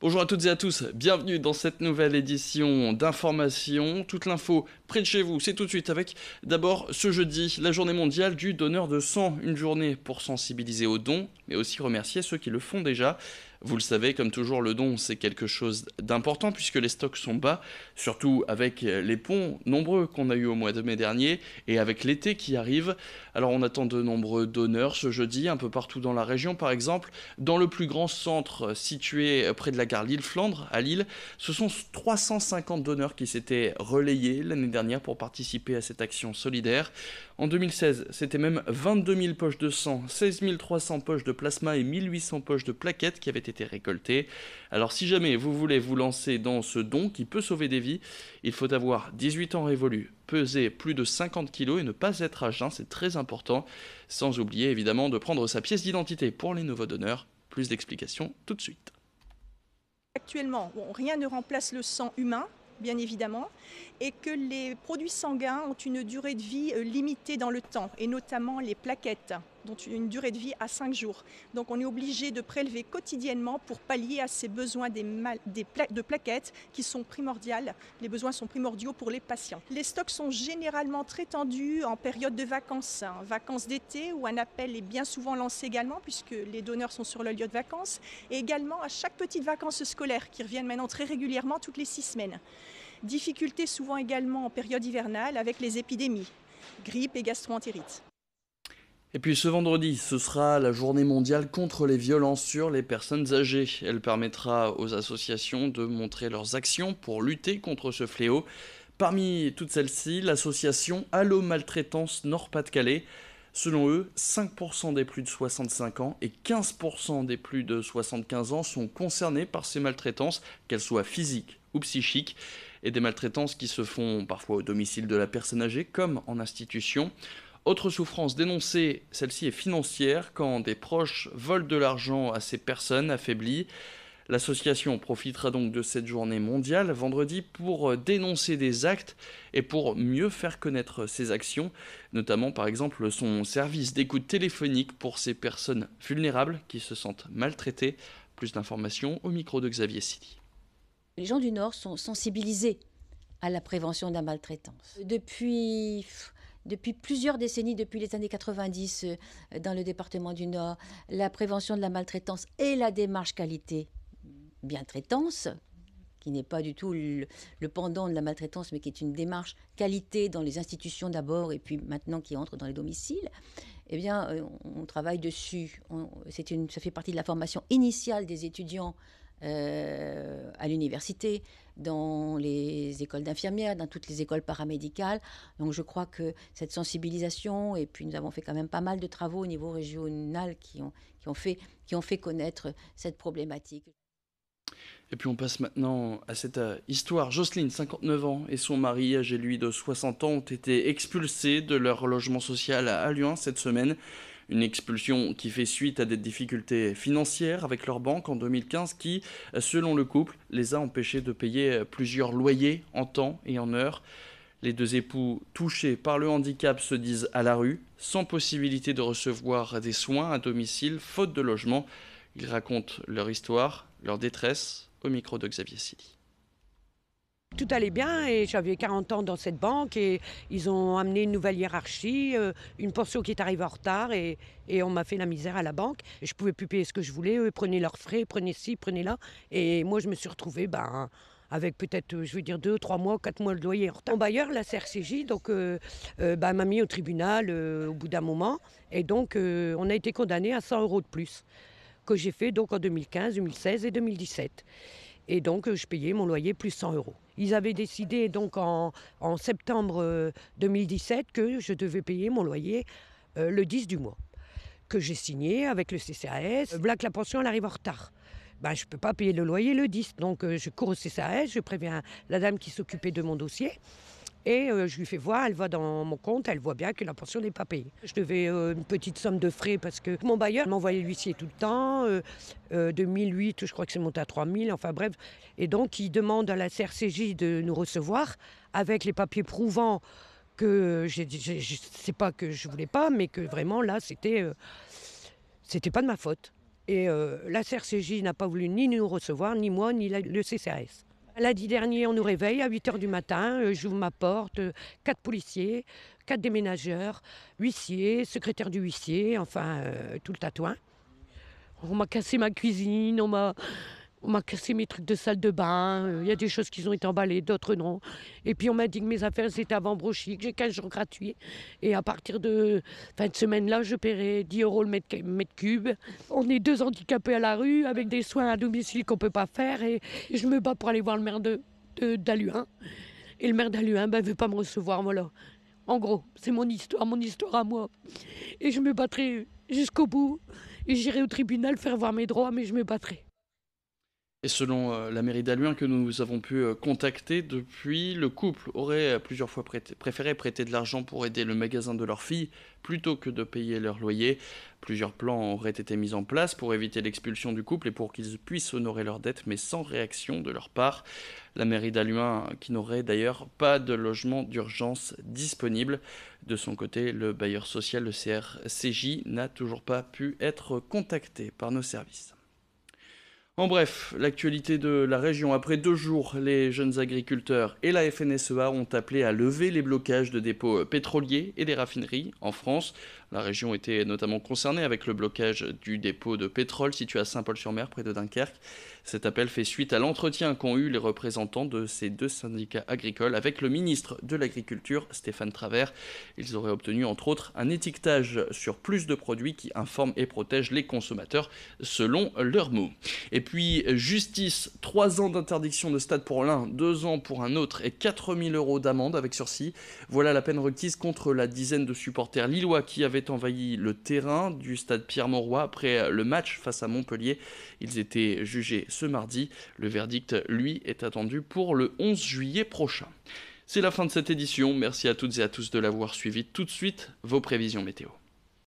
Bonjour à toutes et à tous, bienvenue dans cette nouvelle édition d'information. Toute l'info près de chez vous, c'est tout de suite avec d'abord ce jeudi, la journée mondiale du donneur de sang. Une journée pour sensibiliser aux dons, mais aussi remercier ceux qui le font déjà. Vous le savez, comme toujours, le don, c'est quelque chose d'important puisque les stocks sont bas, surtout avec les ponts nombreux qu'on a eu au mois de mai dernier et avec l'été qui arrive. Alors on attend de nombreux donneurs ce jeudi, un peu partout dans la région par exemple. Dans le plus grand centre situé près de la gare Lille-Flandre, à Lille, ce sont 350 donneurs qui s'étaient relayés l'année dernière pour participer à cette action solidaire. En 2016, c'était même 22 000 poches de sang, 16 300 poches de plasma et 1800 poches de plaquettes qui avaient été récoltées. Alors si jamais vous voulez vous lancer dans ce don qui peut sauver des vies, il faut avoir 18 ans révolus, peser plus de 50 kilos et ne pas être à jeun, c'est très important. Sans oublier évidemment de prendre sa pièce d'identité pour les nouveaux donneurs. Plus d'explications tout de suite. Actuellement, rien ne remplace le sang humain, bien évidemment, et que les produits sanguins ont une durée de vie limitée dans le temps, et notamment les plaquettes, dont une durée de vie à 5 jours. Donc on est obligé de prélever quotidiennement pour pallier à ces besoins de plaquettes qui sont primordiales. Les besoins sont primordiaux pour les patients. Les stocks sont généralement très tendus en période de vacances, vacances d'été, où un appel est bien souvent lancé également, puisque les donneurs sont sur le lieu de vacances, et également à chaque petite vacances scolaires qui reviennent maintenant très régulièrement toutes les 6 semaines. Difficultés souvent également en période hivernale avec les épidémies, grippe et gastroentérite. Et puis ce vendredi, ce sera la journée mondiale contre les violences sur les personnes âgées. Elle permettra aux associations de montrer leurs actions pour lutter contre ce fléau. Parmi toutes celles-ci, l'association Allo Maltraitance Nord-Pas-de-Calais. Selon eux, 5% des plus de 65 ans et 15% des plus de 75 ans sont concernés par ces maltraitances, qu'elles soient physiques ou psychiques, et des maltraitances qui se font parfois au domicile de la personne âgée comme en institution. Autre souffrance dénoncée, celle-ci est financière, quand des proches volent de l'argent à ces personnes affaiblies. L'association profitera donc de cette journée mondiale vendredi pour dénoncer des actes et pour mieux faire connaître ses actions, notamment par exemple son service d'écoute téléphonique pour ces personnes vulnérables qui se sentent maltraitées. Plus d'informations au micro de Xavier Sili. Les gens du Nord sont sensibilisés à la prévention de la maltraitance. Depuis plusieurs décennies, depuis les années 90, dans le département du Nord, la prévention de la maltraitance et la démarche qualité bientraitance, qui n'est pas du tout le pendant de la maltraitance, mais qui est une démarche qualité dans les institutions d'abord et puis maintenant qui entre dans les domiciles, eh bien, on travaille dessus. Ça fait partie de la formation initiale des étudiants à l'université, dans les écoles d'infirmières, dans toutes les écoles paramédicales. Donc je crois que cette sensibilisation, et puis nous avons fait quand même pas mal de travaux au niveau régional qui ont fait connaître cette problématique. Et puis on passe maintenant à cette histoire. Jocelyne, 59 ans, et son mari, âgé lui de 60 ans, ont été expulsés de leur logement social à Lyon cette semaine. Une expulsion qui fait suite à des difficultés financières avec leur banque en 2015 qui, selon le couple, les a empêchés de payer plusieurs loyers en temps et en heure. Les deux époux touchés par le handicap se disent à la rue, sans possibilité de recevoir des soins à domicile, faute de logement. Ils racontent leur histoire, leur détresse, au micro de Xavier Sili. Tout allait bien et j'avais 40 ans dans cette banque et ils ont amené une nouvelle hiérarchie, une pension qui est arrivée en retard et on m'a fait la misère à la banque. Et je ne pouvais plus payer ce que je voulais, eux prenaient leurs frais, prenaient ci, prenaient là. Et moi je me suis retrouvée avec peut-être, 2, 3 mois, 4 mois de loyer en retard. Mon bailleur, la CRCJ, donc, m'a mis au tribunal au bout d'un moment et donc on a été condamné à 100 € de plus que j'ai fait donc en 2015, 2016 et 2017. Et donc, je payais mon loyer plus 100 €. Ils avaient décidé donc en septembre 2017 que je devais payer mon loyer le 10 du mois, que j'ai signé avec le CCAS. Voilà que la pension elle arrive en retard. Je ne peux pas payer le loyer le 10. Donc, je cours au CCAS, je préviens la dame qui s'occupait de mon dossier. Et je lui fais voir, elle va dans mon compte, elle voit bien que la pension n'est pas payée. Je devais une petite somme de frais parce que mon bailleur m'envoyait l'huissier tout le temps. 2008, je crois que c'est monté à 3000, enfin bref. Et donc, il demande à la CRCJ de nous recevoir avec les papiers prouvant que c'est pas que je voulais pas, mais que vraiment là, c'était pas de ma faute. Et la CRCJ n'a pas voulu ni nous recevoir, ni moi, ni le CCAS. Lundi dernier, on nous réveille à 8 h du matin, j'ouvre ma porte, 4 policiers, 4 déménageurs, huissier, secrétaire du huissier, enfin tout le tatouin. On m'a cassé ma cuisine, on m'a cassé mes trucs de salle de bain. Il y a des choses qui ont été emballées, d'autres non. Et puis on m'a dit que mes affaires étaient avant brochis, que j'ai 15 jours gratuits. Et à partir de fin de semaine-là, je paierai 10 € le mètre cube. On est 2 handicapés à la rue avec des soins à domicile qu'on ne peut pas faire. Et je me bats pour aller voir le maire d'Halluin. Et le maire d'Halluin ne veut pas me recevoir, voilà. En gros, c'est mon histoire à moi. Et je me battrai jusqu'au bout. Et j'irai au tribunal faire voir mes droits, mais je me battrai. Et selon la mairie d'Halluin que nous avons pu contacter depuis, le couple aurait plusieurs fois préféré prêter de l'argent pour aider le magasin de leur fille plutôt que de payer leur loyer. Plusieurs plans auraient été mis en place pour éviter l'expulsion du couple et pour qu'ils puissent honorer leurs dettes, mais sans réaction de leur part. La mairie d'Halluin qui n'aurait d'ailleurs pas de logement d'urgence disponible. De son côté, le bailleur social, le CRCJ, n'a toujours pas pu être contacté par nos services. En bref, l'actualité de la région. Après 2 jours, les jeunes agriculteurs et la FNSEA ont appelé à lever les blocages de dépôts pétroliers et des raffineries en France. La région était notamment concernée avec le blocage du dépôt de pétrole situé à Saint-Paul-sur-Mer, près de Dunkerque. Cet appel fait suite à l'entretien qu'ont eu les représentants de ces 2 syndicats agricoles avec le ministre de l'Agriculture, Stéphane Travert. Ils auraient obtenu entre autres un étiquetage sur plus de produits qui informent et protègent les consommateurs selon leurs mots. Et puis justice, 3 ans d'interdiction de stade pour l'un, 2 ans pour un autre et 4 000 € d'amende avec sursis. Voilà la peine requise contre la dizaine de supporters lillois qui avaient envahi le terrain du stade Pierre-Mauroy après le match face à Montpellier. Ils étaient jugés ce mardi. Le verdict, lui, est attendu pour le 11 juillet prochain. C'est la fin de cette édition. Merci à toutes et à tous de l'avoir suivi. Tout de suite, vos prévisions météo.